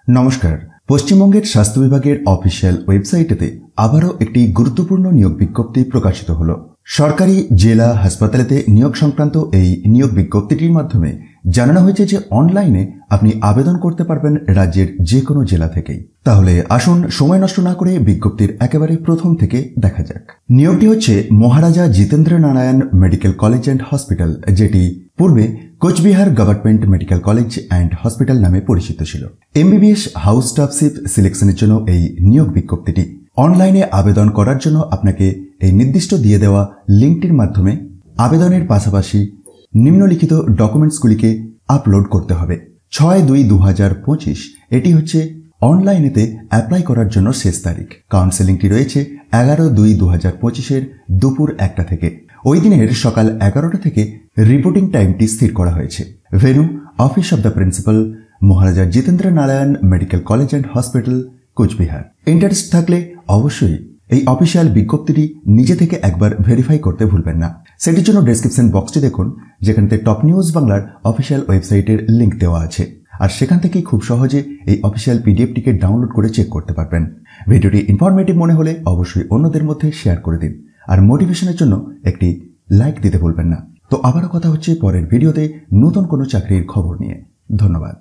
নমস্কার। পশ্চিমবঙ্গের স্বাস্থ্য বিভাগের অফিসিয়াল ওয়েবসাইটেতে আবারও একটি গুরুত্বপূর্ণ নিয়োগ বিজ্ঞপ্তি প্রকাশিত হলো। সরকারি জেলা হাসপাতালেতে নিয়োগ সংক্রান্ত এই নিয়োগ বিজ্ঞপ্তিটির মাধ্যমে জানানো হয়েছে যে অনলাইনে আপনি আবেদন করতে পারবেন রাজ্যের যে কোনো জেলা থেকেই। তাহলে আসুন সময় নষ্ট না করে বিজ্ঞপ্তির একেবারে প্রথম থেকে দেখা যাক। নিয়োগটি হচ্ছে Maharaja Jitendra Narayan medical college and hospital, যেটি পূর্বে Cooch Behar government medical college and hospital নামে পরিচিত ছিল। এমবিবিএস হাউস স্টাফশিপ সিলেকশনের জন্য এই নিয়োগ বিজ্ঞপ্তিটি। অনলাইনে আবেদন করার জন্য আপনাকে এই নির্দিষ্ট দিয়ে দেওয়া লিঙ্কটির মাধ্যমে আবেদনের পাশাপাশি নিম্নলিখিত ডকুমেন্টসগুলিকে আপলোড করতে হবে। 6/2/2025 এটি হচ্ছে অনলাইনেতে অ্যাপ্লাই করার জন্য শেষ তারিখ। কাউন্সেলিংটি রয়েছে 11/2/2025 দুপুর 1টা থেকে। ওই দিনের সকাল 11টা থেকে রিপোর্টিং টাইমটি স্থির করা হয়েছে। Venue office of the principal, Maharaja Jitendra Narayan medical college and hospital, Cooch Behar. Interest থাকলে অবশ্যই এই অফিসিয়াল বিজ্ঞপ্তিটি নিজে থেকে একবার ভেরিফাই করতে ভুলবেন না। সেটির জন্য ডেসক্রিপশন বক্সটি দেখুন, যেখানে টপ নিউজ বাংলার অফিসিয়াল ওয়েবসাইটের লিঙ্ক দেওয়া আছে, আর সেখান থেকেই খুব সহজে এই অফিসিয়াল পিডিএফটিকে ডাউনলোড করে চেক করতে পারবেন। ভিডিওটি ইনফরমেটিভ মনে হলে অবশ্যই অন্যদের মধ্যে শেয়ার করে দিন, আর মোটিভেশনের জন্য একটি লাইক দিতে ভুলবেন না। তো আবারও কথা হচ্ছে পরের ভিডিওতে নতুন কোনো চাকরির খবর নিয়ে। ধন্যবাদ।